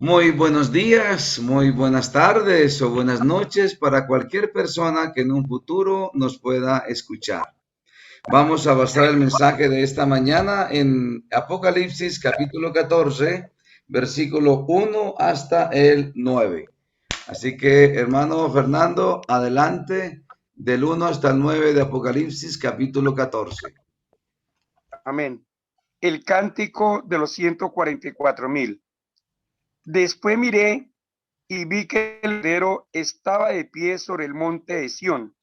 Muy buenos días, muy buenas tardes o buenas noches para cualquier persona que en un futuro nos pueda escuchar. Vamos a basar el mensaje de esta mañana en Apocalipsis capítulo 14, versículo 1 hasta el 9. Así que, hermano Fernando, adelante del 1 hasta el 9 de Apocalipsis capítulo 14. Amén. El cántico de los 144,000. Después miré y vi que el Cordero estaba de pie sobre el monte de Sión,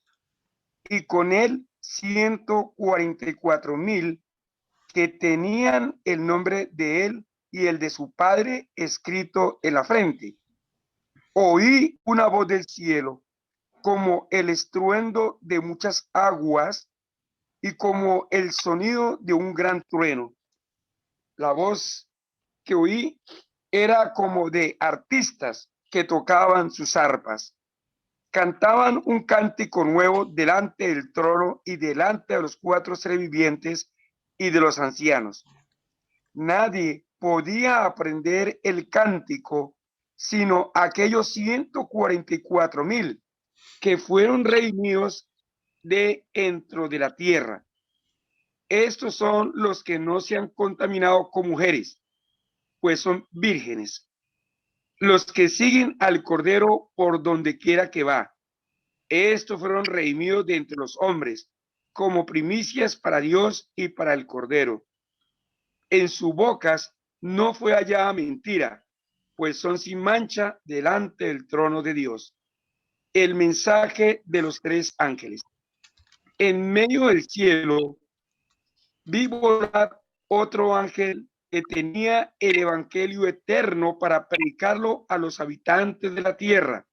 y con él 144,000 que tenían el nombre de él y el de su padre escrito en la frente. Oí una voz del cielo, como el estruendo de muchas aguas y como el sonido de un gran trueno. La voz que oí era como de artistas que tocaban sus arpas. Cantaban un cántico nuevo delante del trono y delante de los 4 seres vivientes y de los ancianos. Nadie podía aprender el cántico sino aquellos 144,000 que fueron redimidos de dentro de la tierra. Estos son los que no se han contaminado con mujeres, pues son vírgenes. Los que siguen al Cordero por donde quiera que va. Estos fueron redimidos de entre los hombres, como primicias para Dios y para el Cordero. En sus bocas no fue hallada mentira, pues son sin mancha delante del trono de Dios. El mensaje de los 3 ángeles. En medio del cielo vi volar otro ángel que tenía el evangelio eterno para predicarlo a los habitantes de la tierra,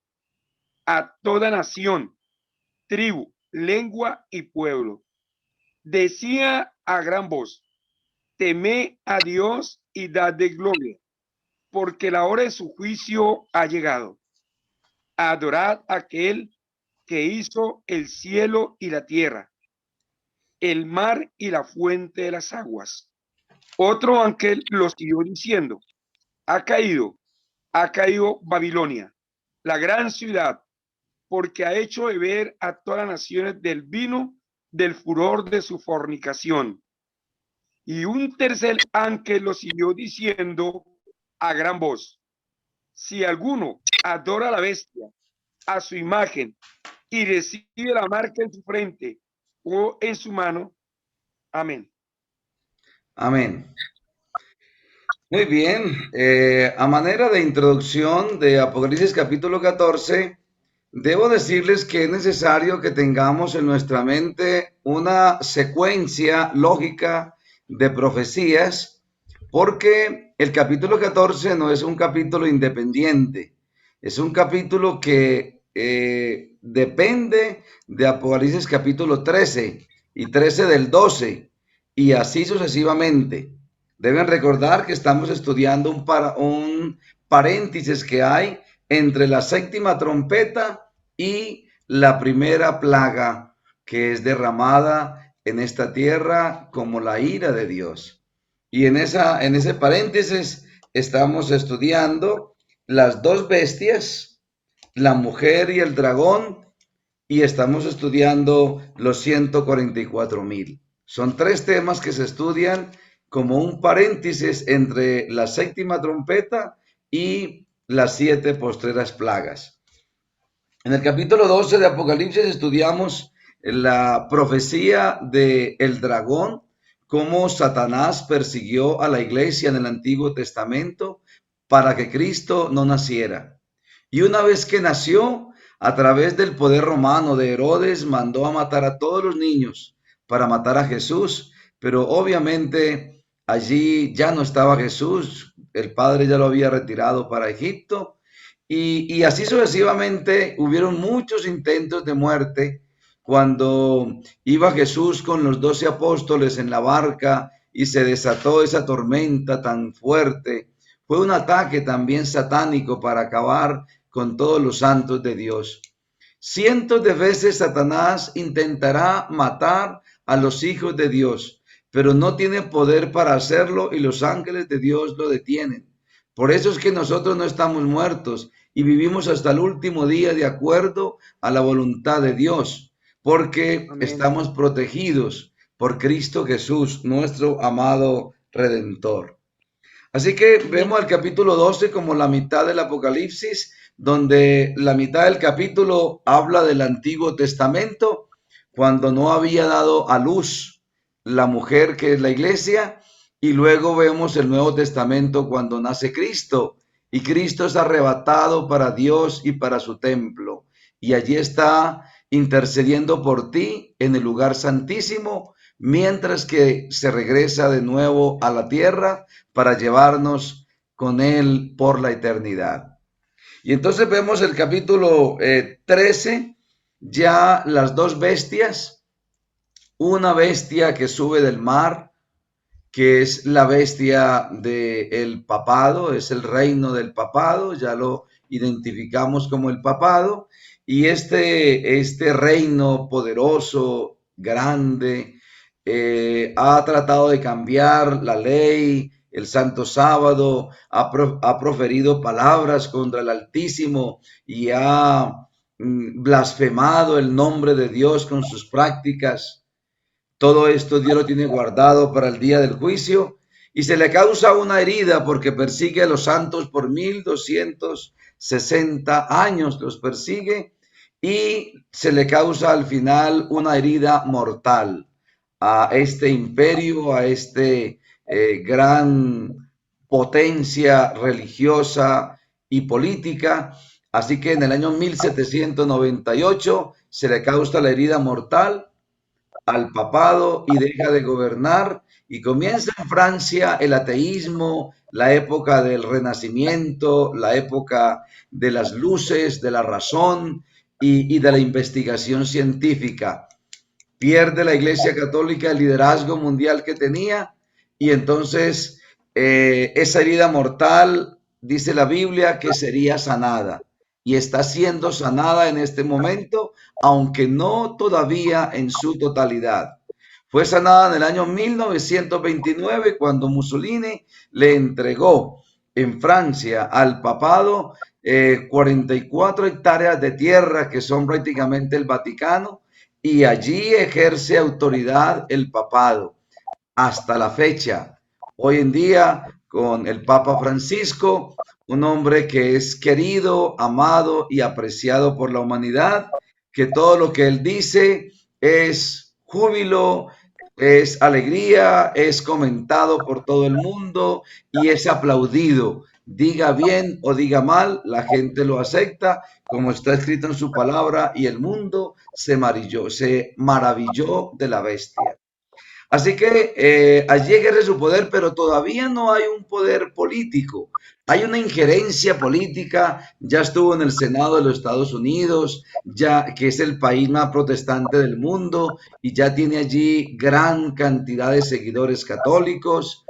a toda nación, tribu, lengua y pueblo. Decía a gran voz: temed a Dios y dadle gloria, porque la hora de su juicio ha llegado. Adorad a aquel que hizo el cielo y la tierra, el mar y la fuente de las aguas. Otro ángel lo siguió diciendo: ha caído Babilonia, la gran ciudad, porque ha hecho beber a todas las naciones del vino del furor de su fornicación. Y un tercer ángel lo siguió diciendo a gran voz: si alguno adora a la bestia, a su imagen, y recibe la marca en su frente o en su mano, amén. Amén. Muy bien, a manera de introducción de Apocalipsis capítulo 14, debo decirles que es necesario que tengamos en nuestra mente una secuencia lógica de profecías, porque el capítulo 14 no es un capítulo independiente, es un capítulo que depende de Apocalipsis capítulo 13 y 13 del 12 y así sucesivamente. Deben recordar que estamos estudiando un paréntesis que hay entre la séptima trompeta y la primera plaga que es derramada en esta tierra como la ira de Dios. Y en ese paréntesis estamos estudiando las dos bestias, la mujer y el dragón, y estamos estudiando los 144,000. Son 3 temas que se estudian como un paréntesis entre la séptima trompeta y las 7 postreras plagas. En el capítulo 12 de Apocalipsis estudiamos la profecía del dragón, cómo Satanás persiguió a la iglesia en el Antiguo Testamento para que Cristo no naciera. Y una vez que nació, a través del poder romano de Herodes, mandó a matar a todos los niños para matar a Jesús, pero obviamente allí ya no estaba Jesús, el Padre ya lo había retirado para Egipto, y así sucesivamente hubieron muchos intentos de muerte cuando iba Jesús con los 12 apóstoles en la barca y se desató esa tormenta tan fuerte. Fue un ataque también satánico para acabar con todos los santos de Dios. Cientos de veces Satanás intentará matar a los hijos de Dios, pero no tiene poder para hacerlo y los ángeles de Dios lo detienen, Por eso es que nosotros no estamos muertos y vivimos hasta el último día de acuerdo a la voluntad de Dios, porque Amén. estamos protegidos por Cristo Jesús, nuestro amado Redentor. Así que vemos el capítulo 12 como la mitad del Apocalipsis, donde la mitad del capítulo habla del Antiguo Testamento, cuando no había dado a luz la mujer que es la iglesia, y luego vemos el Nuevo Testamento cuando nace Cristo, y Cristo es arrebatado para Dios y para su templo, y allí está intercediendo por ti en el lugar santísimo, mientras que se regresa de nuevo a la tierra para llevarnos con él por la eternidad. Y entonces vemos el capítulo 13, ya las dos bestias, una bestia que sube del mar, que es la bestia del papado, es el reino del papado, ya lo identificamos como el papado, y este reino poderoso, grande, ha tratado de cambiar la ley, el santo sábado, ha proferido palabras contra el Altísimo y ha blasfemado el nombre de Dios con sus prácticas. Todo esto Dios lo tiene guardado para el día del juicio y se le causa una herida porque persigue a los santos por 1260 años, los persigue y se le causa al final una herida mortal a este imperio, a este gran potencia religiosa y política. Así que en el año 1798 se le causa la herida mortal al papado y deja de gobernar y comienza en Francia el ateísmo, la época del Renacimiento, la época de las luces, de la razón y de la investigación científica. Pierde la Iglesia Católica el liderazgo mundial que tenía y entonces esa herida mortal, dice la Biblia, que sería sanada y está siendo sanada en este momento, aunque no todavía en su totalidad. Fue sanada en el año 1929 cuando Mussolini le entregó en Francia al papado 44 hectáreas de tierra que son prácticamente el Vaticano y allí ejerce autoridad el papado hasta la fecha. Hoy en día, con el Papa Francisco, un hombre que es querido, amado y apreciado por la humanidad, que todo lo que él dice es júbilo, es alegría, es comentado por todo el mundo y es aplaudido. Diga bien o diga mal, la gente lo acepta, como está escrito en su palabra, y el mundo se maravilló de la bestia. Así que allí ejerce su poder, pero todavía no hay un poder político. Hay una injerencia política, ya estuvo en el Senado de los Estados Unidos, ya que es el país más protestante del mundo y ya tiene allí gran cantidad de seguidores católicos.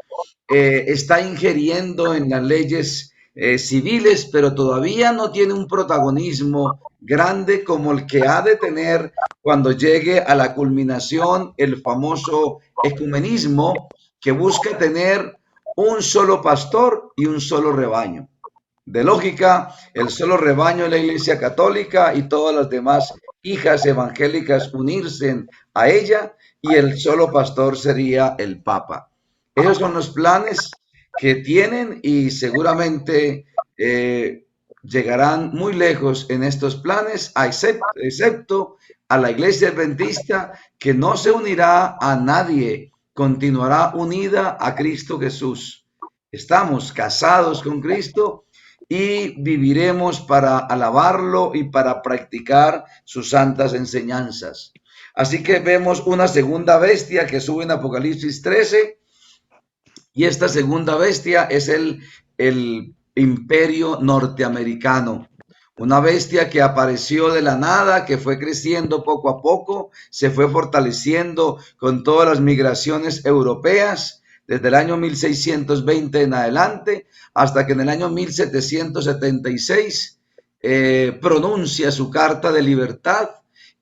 Está ingiriendo en las leyes civiles, pero todavía no tiene un protagonismo grande como el que ha de tener cuando llegue a la culminación el famoso ecumenismo que busca tener un solo pastor y un solo rebaño. De lógica, el solo rebaño de la Iglesia Católica y todas las demás hijas evangélicas unirse a ella y el solo pastor sería el Papa. Esos son los planes que tienen y seguramente llegarán muy lejos en estos planes, excepto a la Iglesia Adventista, que no se unirá a nadie, continuará unida a Cristo Jesús. Estamos casados con Cristo y viviremos para alabarlo y para practicar sus santas enseñanzas. Así que vemos una segunda bestia que sube en Apocalipsis 13 y esta segunda bestia es el imperio norteamericano. Una bestia que apareció de la nada, que fue creciendo poco a poco, se fue fortaleciendo con todas las migraciones europeas desde el año 1620 en adelante, hasta que en el año 1776 pronuncia su carta de libertad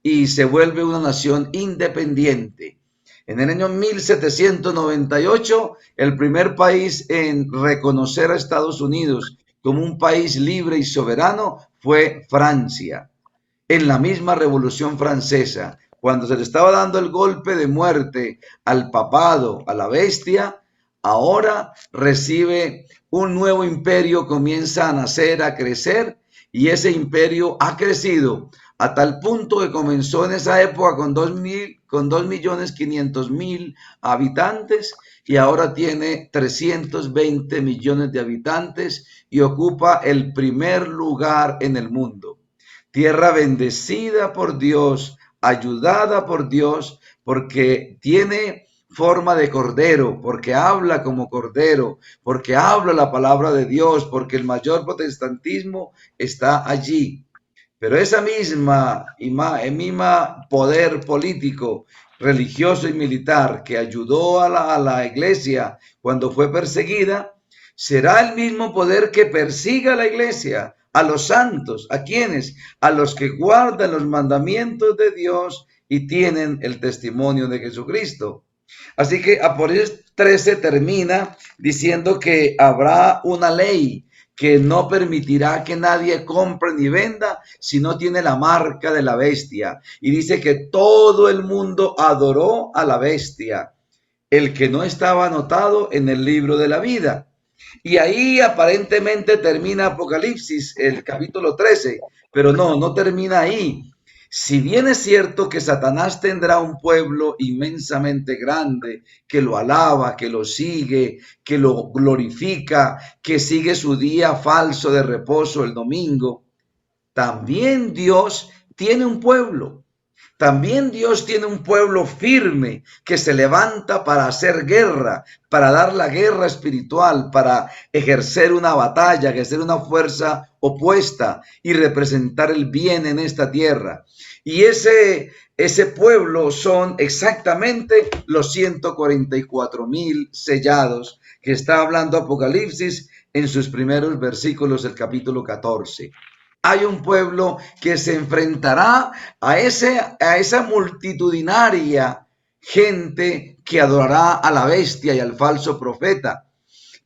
y se vuelve una nación independiente. En el año 1798, el primer país en reconocer a Estados Unidos como un país libre y soberano fue Francia. En la misma Revolución Francesa, cuando se le estaba dando el golpe de muerte al papado, a la bestia, ahora recibe un nuevo imperio, comienza a nacer, a crecer, y ese imperio ha crecido a tal punto que comenzó en esa época con 2.500.000 habitantes y ahora tiene 320 millones de habitantes y ocupa el primer lugar en el mundo. Tierra bendecida por Dios, ayudada por Dios, porque tiene forma de cordero, porque habla como cordero, porque habla la palabra de Dios, porque el mayor protestantismo está allí. Pero esa misma poder político, religioso y militar que ayudó a la iglesia cuando fue perseguida, será el mismo poder que persiga a la iglesia, a los santos. ¿A quienes? A los que guardan los mandamientos de Dios y tienen el testimonio de Jesucristo. Así que Apocalipsis 13 termina diciendo que habrá una ley que no permitirá que nadie compre ni venda si no tiene la marca de la bestia. Y dice que todo el mundo adoró a la bestia, el que no estaba anotado en el libro de la vida. Y ahí aparentemente termina Apocalipsis, el capítulo 13, pero no termina ahí. Si bien es cierto que Satanás tendrá un pueblo inmensamente grande que lo alaba, que lo sigue, que lo glorifica, que sigue su día falso de reposo el domingo, también Dios tiene un pueblo. También Dios tiene un pueblo firme que se levanta para hacer guerra, para dar la guerra espiritual, para ejercer una batalla, ejercer una fuerza opuesta y representar el bien en esta tierra. Y ese pueblo son exactamente los 144,000 sellados que está hablando Apocalipsis en sus primeros versículos del capítulo 14. Hay un pueblo que se enfrentará a esa multitudinaria gente que adorará a la bestia y al falso profeta,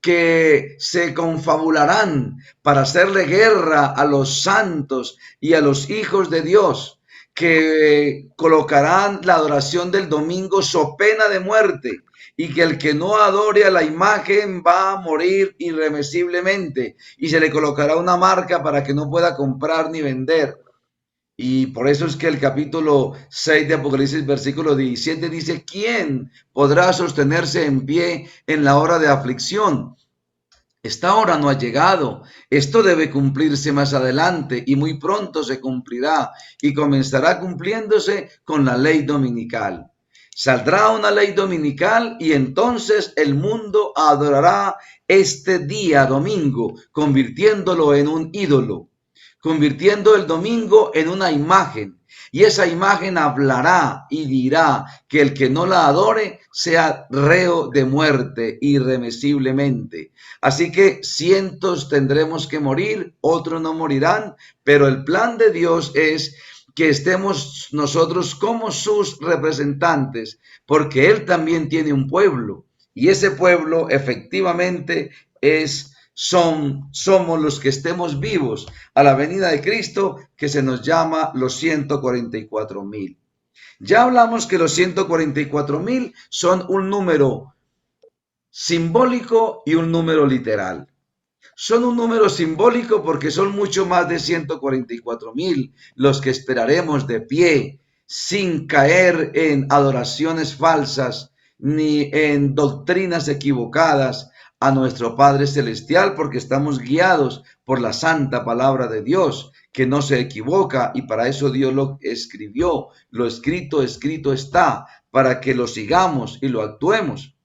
que se confabularán para hacerle guerra a los santos y a los hijos de Dios, que colocarán la adoración del domingo so pena de muerte, y que el que no adore a la imagen va a morir irremisiblemente y se le colocará una marca para que no pueda comprar ni vender. Y por eso es que el capítulo 6 de Apocalipsis, versículo 17 dice: ¿quién podrá sostenerse en pie en la hora de aflicción? Esta hora no ha llegado. Esto debe cumplirse más adelante y muy pronto se cumplirá y comenzará cumpliéndose con la ley dominical. Saldrá una ley dominical y entonces el mundo adorará este día domingo, convirtiéndolo en un ídolo, convirtiendo el domingo en una imagen. Y esa imagen hablará y dirá que el que no la adore sea reo de muerte irremisiblemente. Así que cientos tendremos que morir, otros no morirán, pero el plan de Dios es que estemos nosotros como sus representantes, porque Él también tiene un pueblo, y ese pueblo efectivamente somos los que estemos vivos a la venida de Cristo, que se nos llama los 144,000. Ya hablamos que los 144,000 son un número simbólico y un número literal. Son un número simbólico porque son mucho más de 144,000 los que esperaremos de pie, sin caer en adoraciones falsas ni en doctrinas equivocadas a nuestro Padre Celestial, porque estamos guiados por la santa palabra de Dios, que no se equivoca, y para eso Dios lo escribió. Lo escrito, escrito está, para que lo sigamos y lo actuemos.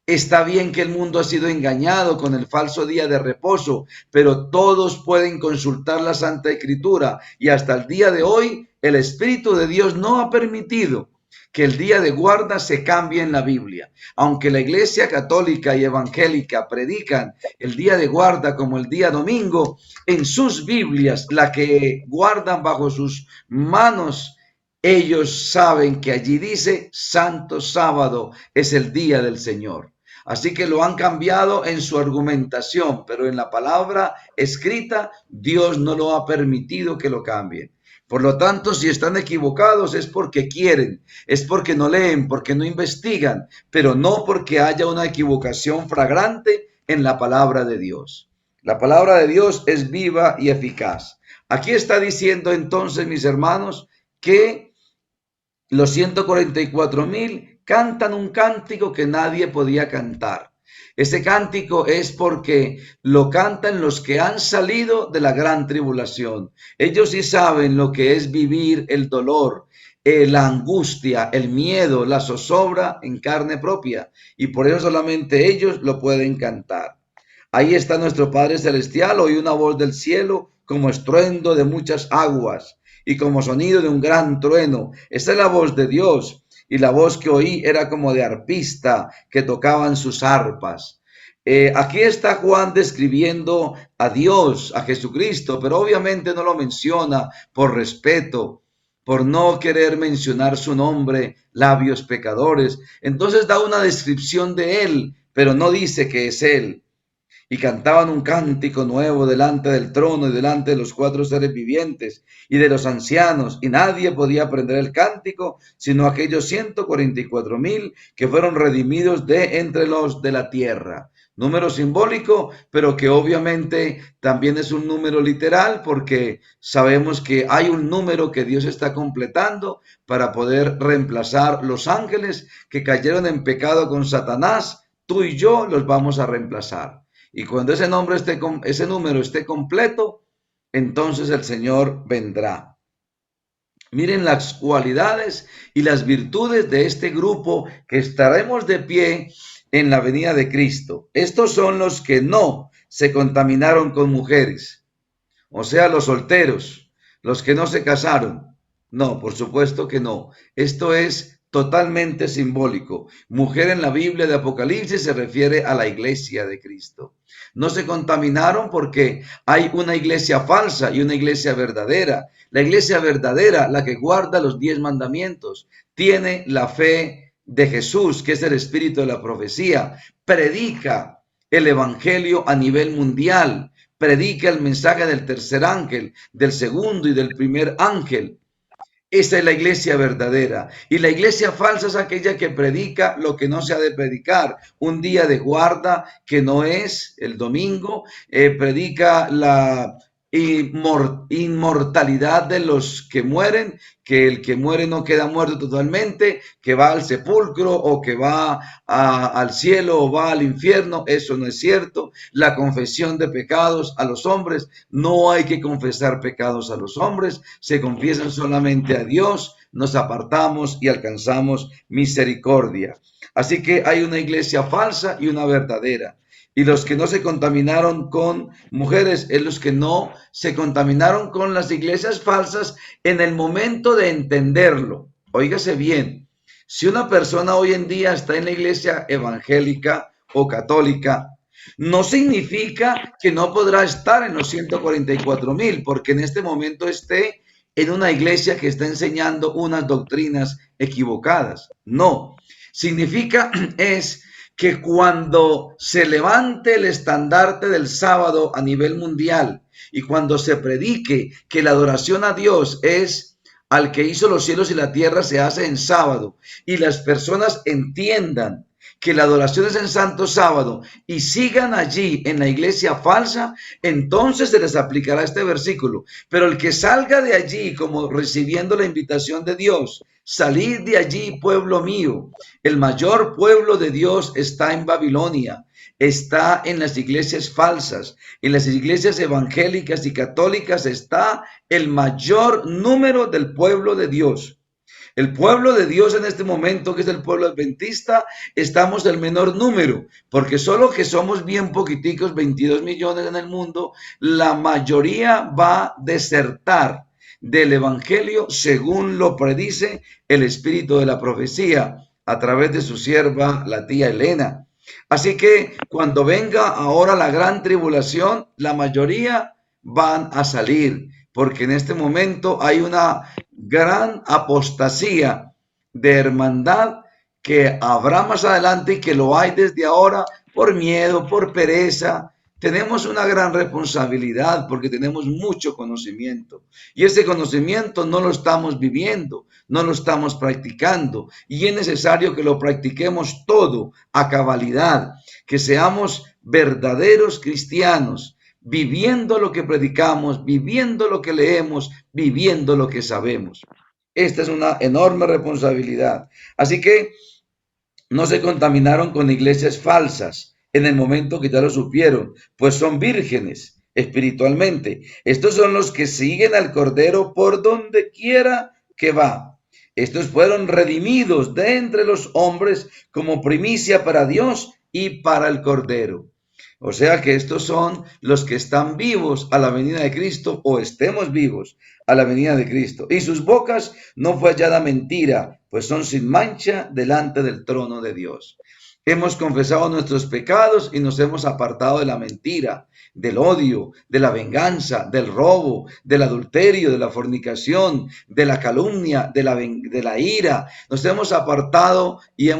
Está bien que el mundo ha sido engañado con el falso día de reposo, pero todos pueden consultar la Santa Escritura y hasta el día de hoy el Espíritu de Dios no ha permitido que el día de guarda se cambie en la Biblia. Aunque la Iglesia Católica y Evangélica predican el día de guarda como el día domingo, en sus Biblias, la que guardan bajo sus manos, ellos saben que allí dice Santo Sábado es el día del Señor. Así que lo han cambiado en su argumentación, pero en la palabra escrita Dios no lo ha permitido que lo cambien. Por lo tanto, si están equivocados es porque quieren, es porque no leen, porque no investigan, pero no porque haya una equivocación flagrante en la palabra de Dios. La palabra de Dios es viva y eficaz. Aquí está diciendo entonces, mis hermanos, que los 144,000 cantan un cántico que nadie podía cantar. Ese cántico es porque lo cantan los que han salido de la gran tribulación. Ellos sí saben lo que es vivir el dolor, la angustia, el miedo, la zozobra en carne propia. Y por eso solamente ellos lo pueden cantar. Ahí está nuestro Padre Celestial. Oí una voz del cielo como estruendo de muchas aguas y como sonido de un gran trueno. Esa es la voz de Dios. Y la voz que oí era como de arpista que tocaban sus arpas. Aquí está Juan describiendo a Dios, a Jesucristo, pero obviamente no lo menciona por respeto, por no querer mencionar su nombre, labios pecadores. Entonces da una descripción de él, pero no dice que es él. Y cantaban un cántico nuevo delante del trono y delante de los 4 seres vivientes y de los ancianos, y nadie podía aprender el cántico, sino aquellos 144,000 que fueron redimidos de entre los de la tierra. Número simbólico, pero que obviamente también es un número literal, porque sabemos que hay un número que Dios está completando para poder reemplazar los ángeles que cayeron en pecado con Satanás. Tú y yo los vamos a reemplazar. Y cuando ese número esté completo, entonces el Señor vendrá. Miren las cualidades y las virtudes de este grupo que estaremos de pie en la venida de Cristo. Estos son los que no se contaminaron con mujeres, o sea, los solteros, los que no se casaron. No, por supuesto que no. Esto es totalmente simbólico. Mujer en la Biblia de Apocalipsis se refiere a la iglesia de Cristo. No se contaminaron porque hay una iglesia falsa y una iglesia verdadera. La iglesia verdadera, la que guarda los 10 mandamientos, tiene la fe de Jesús, que es el espíritu de la profecía, predica el evangelio a nivel mundial, predica el mensaje del tercer ángel, del segundo y del primer ángel. Esa es la iglesia verdadera. Y la iglesia falsa es aquella que predica lo que no se ha de predicar. Un día de guarda que no es el domingo, predica la inmortalidad de los que mueren, que el que muere no queda muerto totalmente, que va al sepulcro o que va al cielo o va al infierno. Eso no es cierto. La confesión de pecados a los hombres, no hay que confesar pecados a los hombres, se confiesan solamente a Dios, nos apartamos y alcanzamos misericordia. Así que hay una iglesia falsa y una verdadera. Y los que no se contaminaron con mujeres es los que no se contaminaron con las iglesias falsas en el momento de entenderlo. Óigase bien, si una persona hoy en día está en la iglesia evangélica o católica, no significa que no podrá estar en los 144,000, porque en este momento esté en una iglesia que está enseñando unas doctrinas equivocadas. No, significa es que cuando se levante el estandarte del sábado a nivel mundial y cuando se predique que la adoración a Dios es al que hizo los cielos y la tierra se hace en sábado y las personas entiendan que la adoración es en santo sábado y sigan allí en la iglesia falsa, entonces se les aplicará este versículo. Pero el que salga de allí como recibiendo la invitación de Dios, salid de allí, pueblo mío. El mayor pueblo de Dios está en Babilonia, está en las iglesias falsas, en las iglesias evangélicas y católicas está el mayor número del pueblo de Dios. El pueblo de Dios en este momento, que es el pueblo adventista, estamos del menor número, porque solo que somos bien poquiticos, 22 millones en el mundo, la mayoría va a desertar del evangelio según lo predice el espíritu de la profecía a través de su sierva, la tía Elena. Así que cuando venga ahora la gran tribulación, la mayoría van a salir, porque en este momento hay una gran apostasía de hermandad que habrá más adelante y que lo hay desde ahora por miedo, por pereza. Tenemos una gran responsabilidad porque tenemos mucho conocimiento y ese conocimiento no lo estamos viviendo, no lo estamos practicando y es necesario que lo practiquemos todo a cabalidad, que seamos verdaderos cristianos, viviendo lo que predicamos, viviendo lo que leemos, viviendo lo que sabemos. Esta es una enorme responsabilidad. Así que no se contaminaron con iglesias falsas en el momento que ya lo supieron, pues son vírgenes espiritualmente. Estos son los que siguen al Cordero por donde quiera que va. Estos fueron redimidos de entre los hombres como primicia para Dios y para el Cordero. O sea que estos son los que están vivos a la venida de Cristo o estemos vivos a la venida de Cristo. Y sus bocas no fue hallada mentira, pues son sin mancha delante del trono de Dios. Hemos confesado nuestros pecados y nos hemos apartado de la mentira, del odio, de la venganza, del robo, del adulterio, de la fornicación, de la calumnia, de la ira. Nos hemos apartado y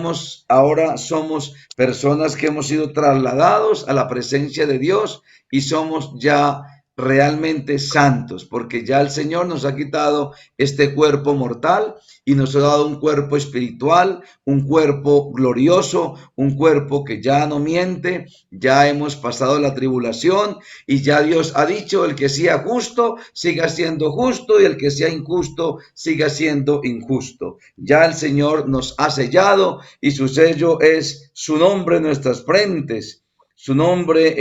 ahora somos personas que hemos sido trasladados a la presencia de Dios y somos ya realmente santos, porque ya el Señor nos ha quitado este cuerpo mortal y nos ha dado un cuerpo espiritual, un cuerpo glorioso, un cuerpo que ya no miente, ya hemos pasado la tribulación y ya Dios ha dicho, el que sea justo, siga siendo justo y el que sea injusto, siga siendo injusto. Ya el Señor nos ha sellado y su sello es su nombre en nuestras frentes. Su nombre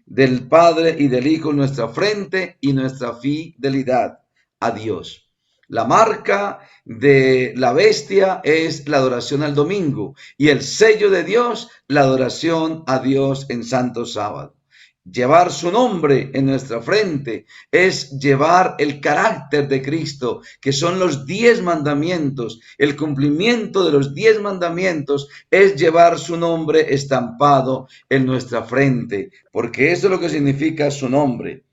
del Padre y del Hijo en nuestra frente y nuestra fidelidad a Dios. La marca de la bestia es la adoración al domingo y el sello de Dios, la adoración a Dios en Santo Sábado. Llevar su nombre en nuestra frente es llevar el carácter de Cristo, que son los 10 mandamientos. El cumplimiento de los 10 mandamientos es llevar su nombre estampado en nuestra frente, porque eso es lo que significa su nombre.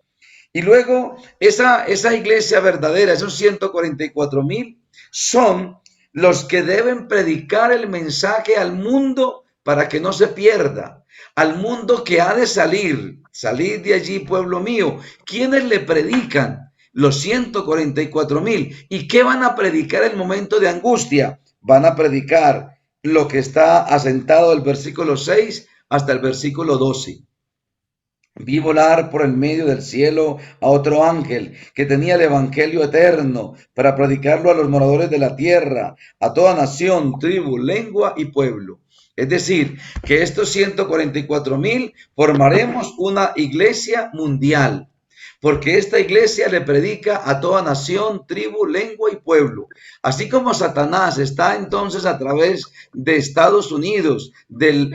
Y luego esa iglesia verdadera, esos 144,000, son los que deben predicar el mensaje al mundo para que no se pierda. Al mundo que ha de salir de allí, pueblo mío. ¿Quiénes le predican? Los 144,000. ¿Y qué van a predicar en el momento de angustia? Van a predicar lo que está asentado del versículo 6 hasta el versículo 12. Vi volar por el medio del cielo a otro ángel que tenía el evangelio eterno para predicarlo a los moradores de la tierra, a toda nación, tribu, lengua y pueblo. Es decir, que estos 144,000 formaremos una iglesia mundial, porque esta iglesia le predica a toda nación, tribu, lengua y pueblo. Así como Satanás está entonces a través de Estados Unidos, del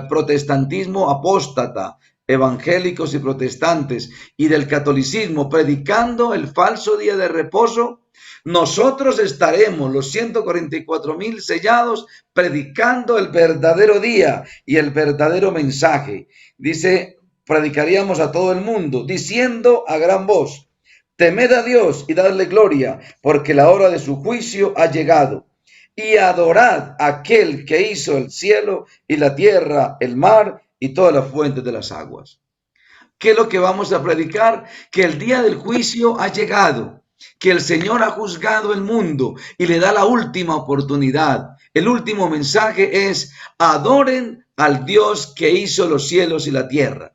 protestantismo apóstata, evangélicos y protestantes y del catolicismo predicando el falso día de reposo, nosotros estaremos los 144,000 sellados predicando el verdadero día y el verdadero mensaje. Dice, predicaríamos a todo el mundo diciendo a gran voz, temed a Dios y dadle gloria, porque la hora de su juicio ha llegado. Y adorad a aquel que hizo el cielo y la tierra, el mar y todas las fuentes de las aguas. ¿Qué es lo que vamos a predicar? Que el día del juicio ha llegado, que el Señor ha juzgado el mundo y le da la última oportunidad. El último mensaje es: adoren al Dios que hizo los cielos y la tierra.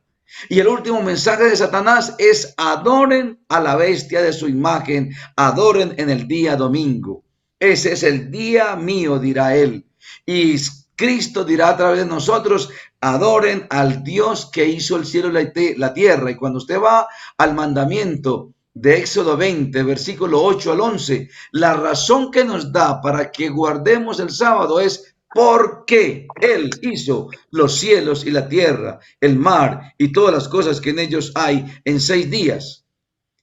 Y el último mensaje de Satanás es: adoren a la bestia de su imagen, adoren en el día domingo. Ese es el día mío, dirá él. Y Cristo dirá a través de nosotros: adoren al Dios que hizo el cielo y la tierra. Y cuando usted va al mandamiento de Éxodo 20, versículo 8 al 11, la razón que nos da para que guardemos el sábado es porque Él hizo los cielos y la tierra, el mar y todas las cosas que en ellos hay en 6 días.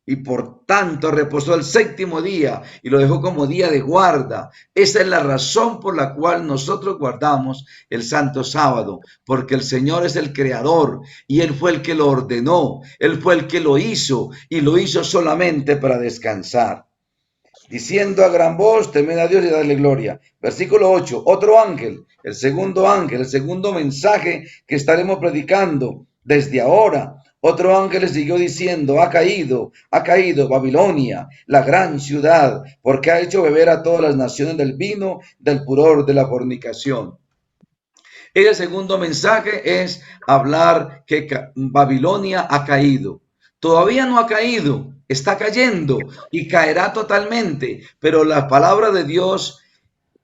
Y por tanto reposó el 7º día y lo dejó como día de guarda. Esa es la razón por la cual nosotros guardamos el santo sábado, porque el Señor es el creador y Él fue el que lo ordenó, Él fue el que lo hizo y lo hizo solamente para descansar. diciendo a gran voz, temed a Dios y dadle gloria. Versículo 8, otro ángel, el segundo mensaje que estaremos predicando desde ahora. Otro ángel le siguió diciendo, ha caído Babilonia, la gran ciudad, porque ha hecho beber a todas las naciones del vino del furor de la fornicación. El segundo mensaje es hablar que Babilonia ha caído. Todavía no ha caído, está cayendo y caerá totalmente, pero la palabra de Dios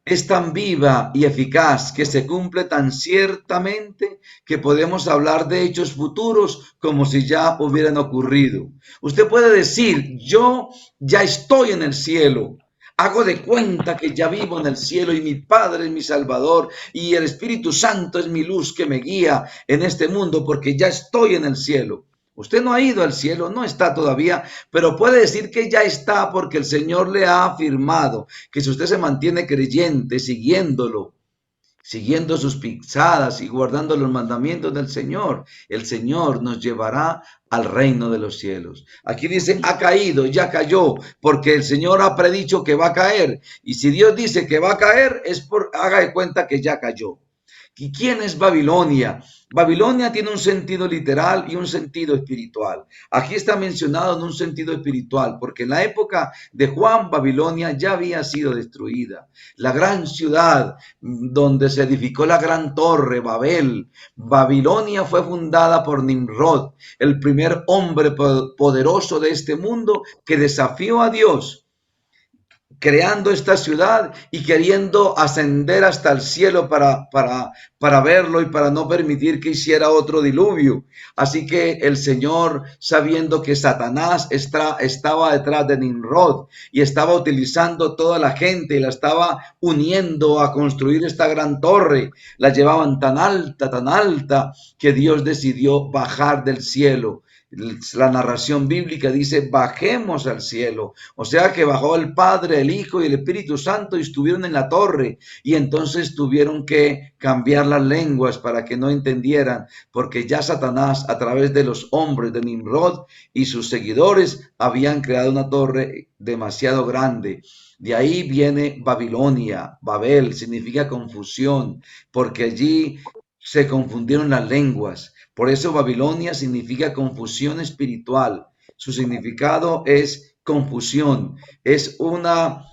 es tan viva y eficaz que se cumple tan ciertamente que podemos hablar de hechos futuros como si ya hubieran ocurrido. Usted puede decir, yo ya estoy en el cielo. Hago de cuenta que ya vivo en el cielo y mi Padre es mi Salvador y el Espíritu Santo es mi luz que me guía en este mundo porque ya estoy en el cielo. Usted no ha ido al cielo, no está todavía, pero puede decir que ya está porque el Señor le ha afirmado que si usted se mantiene creyente, siguiéndolo, siguiendo sus pisadas y guardando los mandamientos del Señor, el Señor nos llevará al reino de los cielos. Aquí dice, ha caído, ya cayó, porque el Señor ha predicho que va a caer. Y si Dios dice que va a caer, haga de cuenta que ya cayó. ¿Y quién es Babilonia? Babilonia tiene un sentido literal y un sentido espiritual. Aquí está mencionado en un sentido espiritual, porque en la época de Juan, Babilonia ya había sido destruida. La gran ciudad donde se edificó la gran torre, Babel. Babilonia fue fundada por Nimrod, el primer hombre poderoso de este mundo que desafió a Dios, creando esta ciudad y queriendo ascender hasta el cielo para verlo y para no permitir que hiciera otro diluvio. Así que el Señor, sabiendo que Satanás estaba detrás de Nimrod y estaba utilizando toda la gente y la estaba uniendo a construir esta gran torre, la llevaban tan alta, que Dios decidió bajar del cielo. La narración bíblica dice, bajemos al cielo. O sea que bajó el Padre, el Hijo y el Espíritu Santo y estuvieron en la torre. Y entonces tuvieron que cambiar las lenguas para que no entendieran, porque ya Satanás, a través de los hombres de Nimrod y sus seguidores, habían creado una torre demasiado grande. De ahí viene Babilonia. Babel significa confusión, porque allí se confundieron las lenguas. Por eso Babilonia significa confusión espiritual. Su significado es confusión. Es una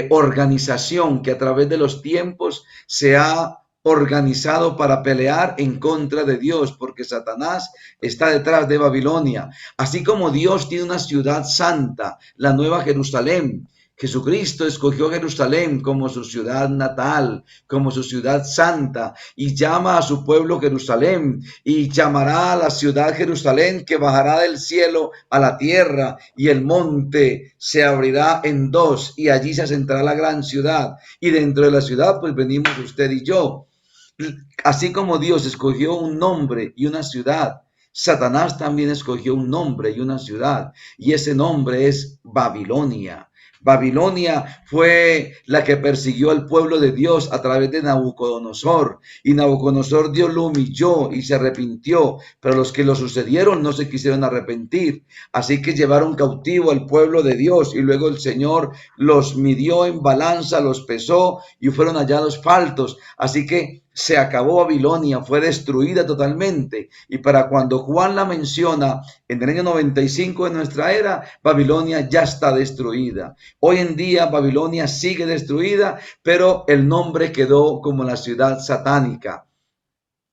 organización que a través de los tiempos se ha organizado para pelear en contra de Dios, porque Satanás está detrás de Babilonia. Así como Dios tiene una ciudad santa, la Nueva Jerusalén. Jesucristo escogió Jerusalén como su ciudad natal, como su ciudad santa, y llama a su pueblo Jerusalén, y llamará a la ciudad Jerusalén, que bajará del cielo a la tierra, y el monte se abrirá en dos, y allí se asentará la gran ciudad, y dentro de la ciudad pues venimos usted y yo. Así como Dios escogió un nombre y una ciudad, Satanás también escogió un nombre y una ciudad, y ese nombre es Babilonia. Babilonia fue la que persiguió al pueblo de Dios a través de Nabucodonosor, y Nabucodonosor Dios lo humilló y se arrepintió, pero los que lo sucedieron no se quisieron arrepentir, así que llevaron cautivo al pueblo de Dios, y luego el Señor los midió en balanza, los pesó y fueron hallados faltos, así que se acabó Babilonia, fue destruida totalmente. Y para cuando Juan la menciona en el año 95 de nuestra era, Babilonia ya está destruida. Hoy en día Babilonia sigue destruida, pero el nombre quedó como la ciudad satánica,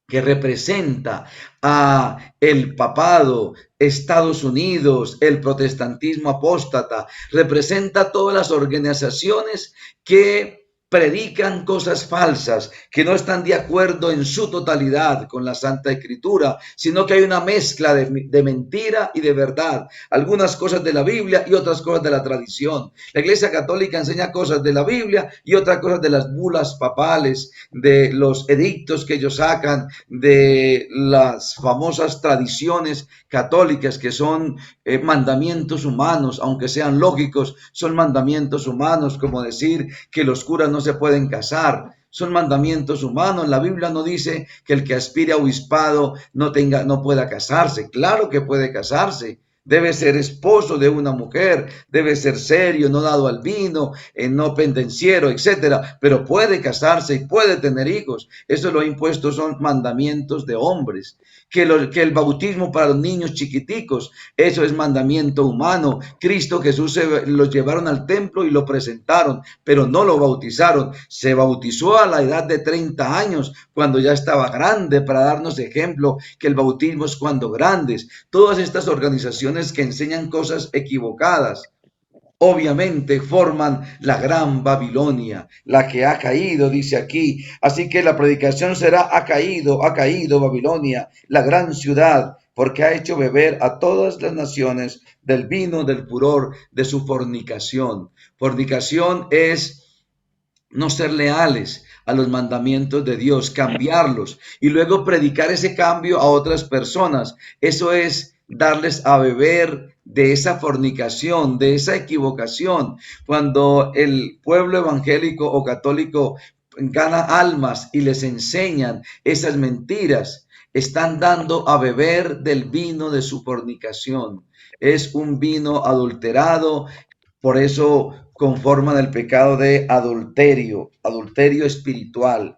que representa a el papado, Estados Unidos, el protestantismo apóstata, representa todas las organizaciones que predican cosas falsas, que no están de acuerdo en su totalidad con la Santa Escritura, sino que hay una mezcla de mentira y de verdad, algunas cosas de la Biblia y otras cosas de la tradición. La Iglesia Católica enseña cosas de la Biblia y otras cosas de las bulas papales, de los edictos que ellos sacan, de las famosas tradiciones católicas que son mandamientos humanos, aunque sean lógicos, son mandamientos humanos, como decir que los curas no se pueden casar. Son mandamientos humanos. La Biblia no dice que el que aspire a obispado no pueda casarse. Claro que puede casarse. debe ser esposo de una mujer, debe ser serio, no dado al vino, no pendenciero, etcétera, pero puede casarse y puede tener hijos. Eso lo ha impuesto, son mandamientos de hombres. Que el bautismo para los niños chiquiticos, eso es mandamiento humano. Cristo Jesús los llevaron al templo y lo presentaron, pero no lo bautizaron. Se bautizó a la edad de 30 años, cuando ya estaba grande, para darnos ejemplo que el bautismo es cuando grandes. Todas estas organizaciones que enseñan cosas equivocadas, obviamente forman la gran Babilonia, la que ha caído, dice aquí. Así que la predicación será: ha caído Babilonia, la gran ciudad, porque ha hecho beber a todas las naciones del vino del furor de su fornicación. Fornicación es no ser leales a los mandamientos de Dios, cambiarlos y luego predicar ese cambio a otras personas. Eso es darles a beber de esa fornicación, de esa equivocación. Cuando el pueblo evangélico o católico gana almas y les enseñan esas mentiras, están dando a beber del vino de su fornicación. Es un vino adulterado, por eso conforman el pecado de adulterio, adulterio espiritual.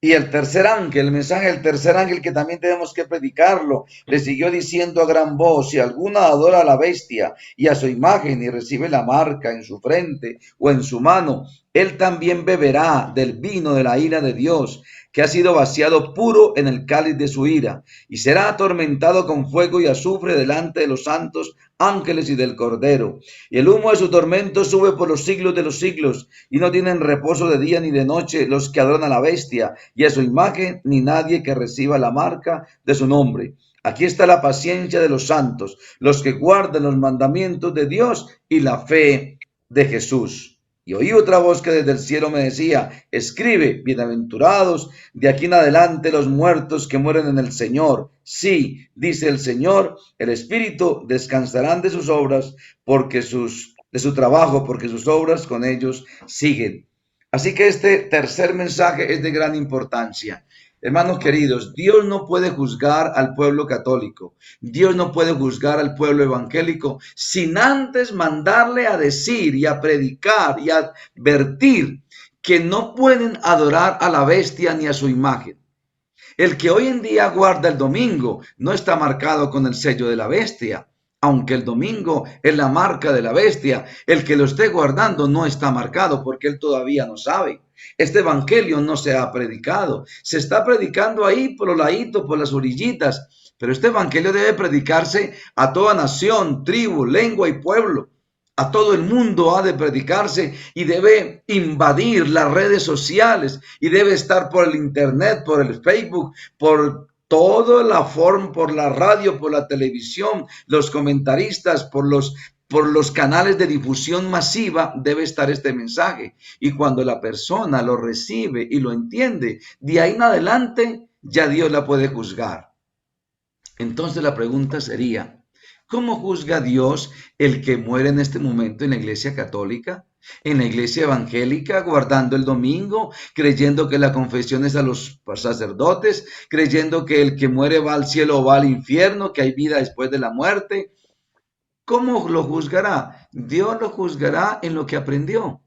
Y el tercer ángel, el mensaje del tercer ángel, que también tenemos que predicarlo, le siguió diciendo a gran voz: si alguno adora a la bestia y a su imagen y recibe la marca en su frente o en su mano, él también beberá del vino de la ira de Dios, que ha sido vaciado puro en el cáliz de su ira, y será atormentado con fuego y azufre delante de los santos ángeles y del Cordero. Y el humo de su tormento sube por los siglos de los siglos, y no tienen reposo de día ni de noche los que adoran a la bestia y a su imagen, ni nadie que reciba la marca de su nombre. Aquí está la paciencia de los santos, los que guardan los mandamientos de Dios y la fe de Jesús. Y oí otra voz que desde el cielo me decía: escribe, bienaventurados de aquí en adelante los muertos que mueren en el Señor. Sí, dice el Señor, el Espíritu, descansarán de sus obras, de su trabajo, porque sus obras con ellos siguen. Así que este tercer mensaje es de gran importancia. Hermanos queridos, Dios no puede juzgar al pueblo católico, Dios no puede juzgar al pueblo evangélico sin antes mandarle a decir y a predicar y a advertir que no pueden adorar a la bestia ni a su imagen. El que hoy en día guarda el domingo no está marcado con el sello de la bestia, aunque el domingo es la marca de la bestia. El que lo esté guardando no está marcado porque él todavía no sabe. Este evangelio no se ha predicado. Se está predicando ahí por los laditos, por las orillitas, pero este evangelio debe predicarse a toda nación, tribu, lengua y pueblo. A todo el mundo ha de predicarse y debe invadir las redes sociales y debe estar por el internet, por el Facebook, por toda la forma, por la radio, por la televisión, los comentaristas, por los canales de difusión masiva. Debe estar este mensaje, y cuando la persona lo recibe y lo entiende, de ahí en adelante ya Dios la puede juzgar. Entonces la pregunta sería: ¿cómo juzga Dios el que muere en este momento en la iglesia católica, en la iglesia evangélica, guardando el domingo, creyendo que la confesión es a los sacerdotes, creyendo que el que muere va al cielo o va al infierno, que hay vida después de la muerte? ¿Cómo lo juzgará? Dios lo juzgará en lo que aprendió.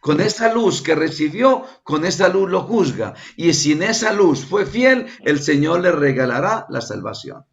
Con esa luz que recibió, con esa luz lo juzga. Y si en esa luz fue fiel, el Señor le regalará la salvación.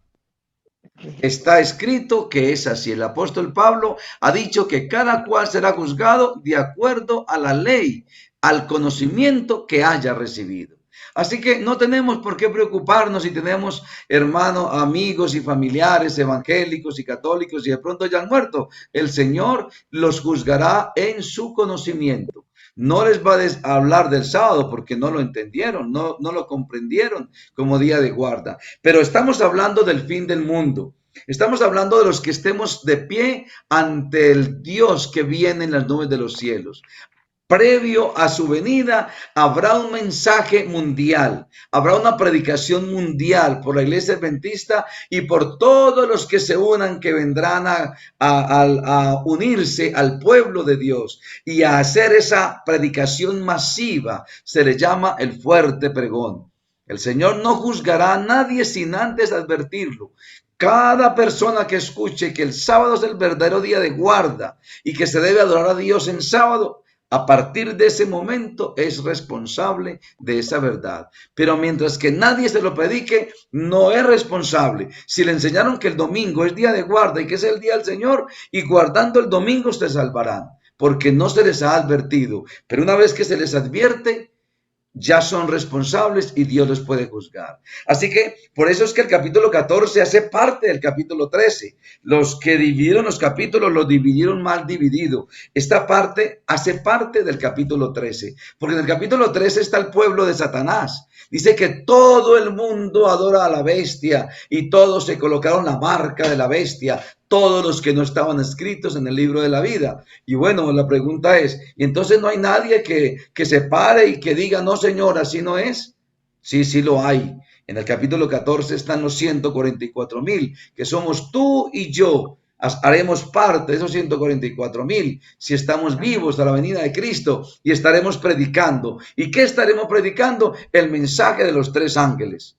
Está escrito que es así. El apóstol Pablo ha dicho que cada cual será juzgado de acuerdo a la ley, al conocimiento que haya recibido. Así que no tenemos por qué preocuparnos si tenemos hermanos, amigos y familiares evangélicos y católicos y de pronto ya han muerto. El Señor los juzgará en su conocimiento. No les va a hablar del sábado porque no lo entendieron, no lo comprendieron como día de guarda. Pero estamos hablando del fin del mundo. Estamos hablando de los que estemos de pie ante el Dios que viene en las nubes de los cielos. Previo a su venida habrá un mensaje mundial, habrá una predicación mundial por la iglesia adventista y por todos los que se unan, que vendrán a unirse al pueblo de Dios y a hacer esa predicación masiva. Se le llama el fuerte pregón. El Señor no juzgará a nadie sin antes advertirlo. Cada persona que escuche que el sábado es el verdadero día de guarda y que se debe adorar a Dios en sábado, a partir de ese momento es responsable de esa verdad. Pero mientras que nadie se lo predique, no es responsable. Si le enseñaron que el domingo es día de guarda y que es el día del Señor, y guardando el domingo se salvarán, porque no se les ha advertido. Pero una vez que se les advierte, ya son responsables y Dios los puede juzgar. Así que por eso es que el capítulo 14 hace parte del capítulo 13. Los que dividieron los capítulos los dividieron mal dividido. Esta parte hace parte del capítulo 13, porque en el capítulo 13 está el pueblo de Satanás. Dice que todo el mundo adora a la bestia y todos se colocaron la marca de la bestia, todos los que no estaban escritos en el libro de la vida. Y bueno, la pregunta es, ¿y entonces no hay nadie que se pare y que diga, no señor, así no es? Sí, sí lo hay. En el capítulo 14 están los 144,000, que somos tú y yo. Haremos parte de esos 144,000 si estamos vivos a la venida de Cristo y estaremos predicando. ¿Y qué estaremos predicando? El mensaje de los 3 ángeles.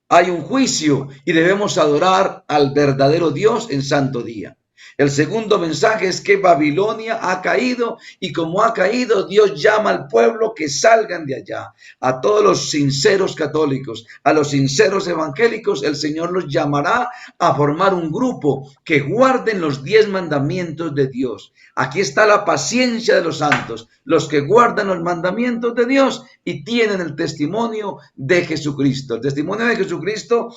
Hay un juicio y debemos adorar al verdadero Dios en santo día. El segundo mensaje es que Babilonia ha caído y como ha caído, Dios llama al pueblo que salgan de allá. A todos los sinceros católicos, a los sinceros evangélicos, el Señor los llamará a formar un grupo que guarden los 10 mandamientos de Dios. Aquí está la paciencia de los santos, los que guardan los mandamientos de Dios y tienen el testimonio de Jesucristo. El testimonio de Jesucristo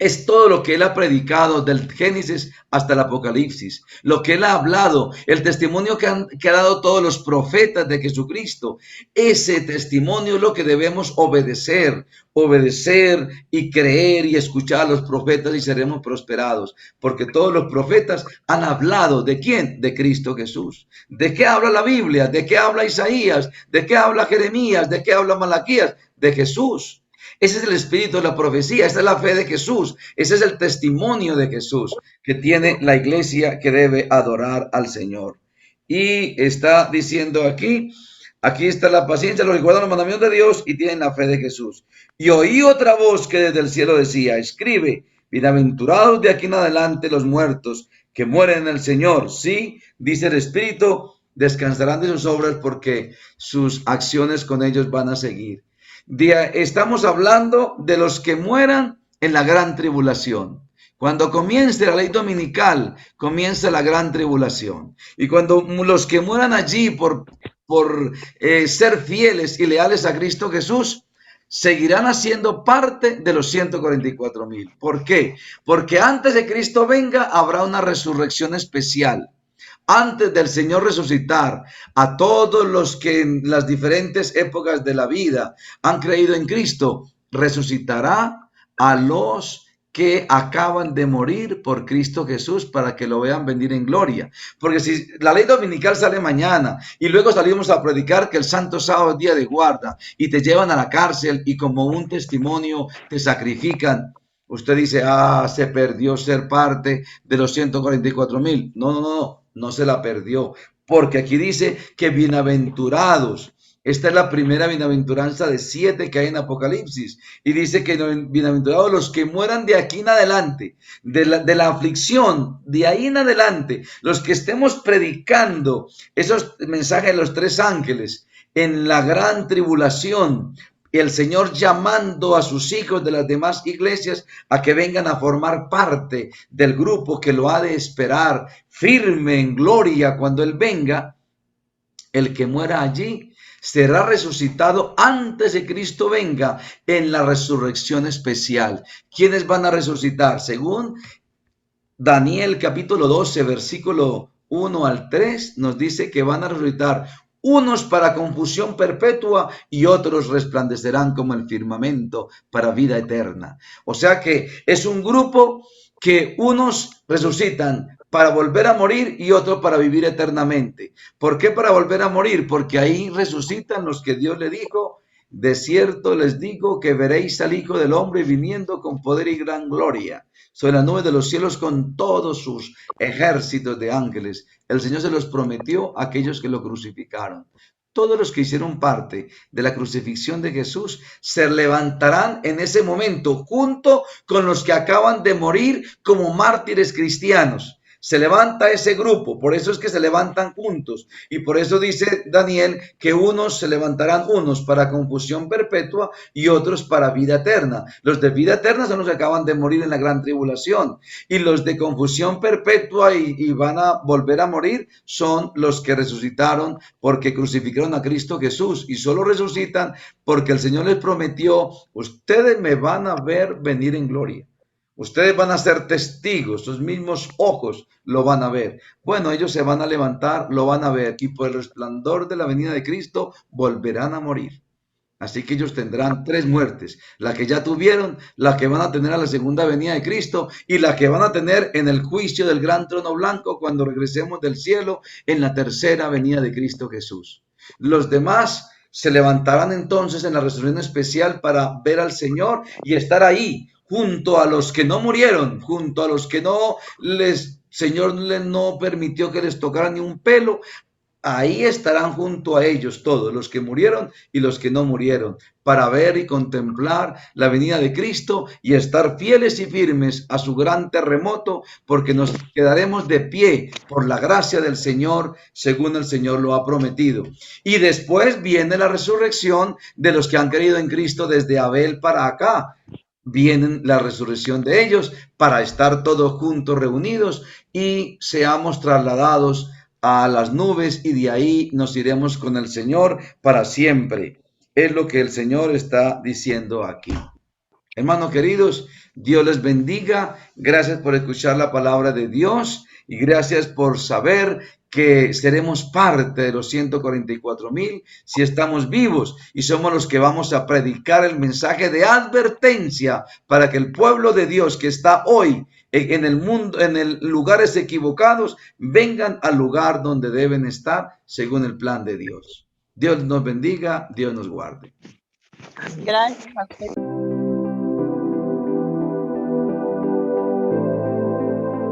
es todo lo que él ha predicado del Génesis hasta el Apocalipsis, lo que él ha hablado, el testimonio que han dado todos los profetas de Jesucristo. Ese testimonio es lo que debemos obedecer y creer y escuchar a los profetas y seremos prosperados, porque todos los profetas han hablado ¿de quién? De Cristo Jesús. ¿De qué habla la Biblia? ¿De qué habla Isaías? ¿De qué habla Jeremías? ¿De qué habla Malaquías? De Jesús. Ese es el espíritu de la profecía, esa es la fe de Jesús, ese es el testimonio de Jesús que tiene la iglesia que debe adorar al Señor. Y está diciendo aquí está la paciencia, los que guardan los mandamientos de Dios y tienen la fe de Jesús. Y oí otra voz que desde el cielo decía, escribe, bienaventurados de aquí en adelante los muertos que mueren en el Señor. Sí, dice el Espíritu, descansarán de sus obras porque sus acciones con ellos van a seguir. Estamos hablando de los que mueran en la gran tribulación. Cuando comience la ley dominical, comienza la gran tribulación. Y cuando los que mueran allí por ser fieles y leales a Cristo Jesús, seguirán haciendo parte de los 144,000. ¿Por qué? Porque antes de Cristo venga, habrá una resurrección especial. Antes del Señor resucitar a todos los que en las diferentes épocas de la vida han creído en Cristo, resucitará a los que acaban de morir por Cristo Jesús para que lo vean venir en gloria. Porque si la ley dominical sale mañana y luego salimos a predicar que el santo sábado es día de guarda y te llevan a la cárcel y como un testimonio te sacrifican, usted dice, se perdió ser parte de los 144,000. No se la perdió, porque aquí dice que bienaventurados. Esta es la primera bienaventuranza de 7 que hay en Apocalipsis. Y dice que bienaventurados los que mueran de aquí en adelante, de la aflicción, de ahí en adelante, los que estemos predicando esos mensajes de los 3 ángeles en la gran tribulación, el Señor llamando a sus hijos de las demás iglesias a que vengan a formar parte del grupo que lo ha de esperar firme en gloria cuando Él venga. El que muera allí será resucitado antes de Cristo venga en la resurrección especial. ¿Quiénes van a resucitar? Según Daniel capítulo 12, versículo 1 al 3, nos dice que van a resucitar unos para confusión perpetua y otros resplandecerán como el firmamento para vida eterna. O sea que es un grupo que unos resucitan para volver a morir y otros para vivir eternamente. ¿Por qué para volver a morir? Porque ahí resucitan los que Dios le dijo, de cierto les digo que veréis al Hijo del Hombre viniendo con poder y gran gloria sobre la nube de los cielos con todos sus ejércitos de ángeles. El Señor se los prometió a aquellos que lo crucificaron. todos los que hicieron parte de la crucifixión de Jesús se levantarán en ese momento junto con los que acaban de morir como mártires cristianos. Se levanta ese grupo, por eso es que se levantan juntos. Y por eso dice Daniel que unos se levantarán unos para confusión perpetua y otros para vida eterna. Los de vida eterna son los que acaban de morir en la gran tribulación. Y los de confusión perpetua y van a volver a morir son los que resucitaron porque crucificaron a Cristo Jesús. Y solo resucitan porque el Señor les prometió, ustedes me van a ver venir en gloria. Ustedes van a ser testigos, sus mismos ojos lo van a ver. Bueno, ellos se van a levantar, lo van a ver y por el resplandor de la venida de Cristo volverán a morir. Así que ellos tendrán tres muertes, la que ya tuvieron, la que van a tener a la segunda venida de Cristo y la que van a tener en el juicio del gran trono blanco cuando regresemos del cielo en la tercera venida de Cristo Jesús. Los demás se levantarán entonces en la resurrección especial para ver al Señor y estar ahí junto a los que no murieron, junto a los que Señor no permitió que les tocara ni un pelo. Ahí estarán junto a ellos todos, los que murieron y los que no murieron, para ver y contemplar la venida de Cristo y estar fieles y firmes a su gran terremoto, porque nos quedaremos de pie por la gracia del Señor, según el Señor lo ha prometido. Y después viene la resurrección de los que han creído en Cristo desde Abel para acá. Viene la resurrección de ellos para estar todos juntos reunidos y seamos trasladados a las nubes y de ahí nos iremos con el Señor para siempre. Es lo que el Señor está diciendo aquí. Hermanos queridos, Dios les bendiga. Gracias por escuchar la palabra de Dios y gracias por saber que seremos parte de los 144,000 si estamos vivos y somos los que vamos a predicar el mensaje de advertencia para que el pueblo de Dios que está hoy en el mundo, en lugares equivocados, vengan al lugar donde deben estar según el plan de Dios. Dios nos bendiga, Dios nos guarde. Gracias, pastor.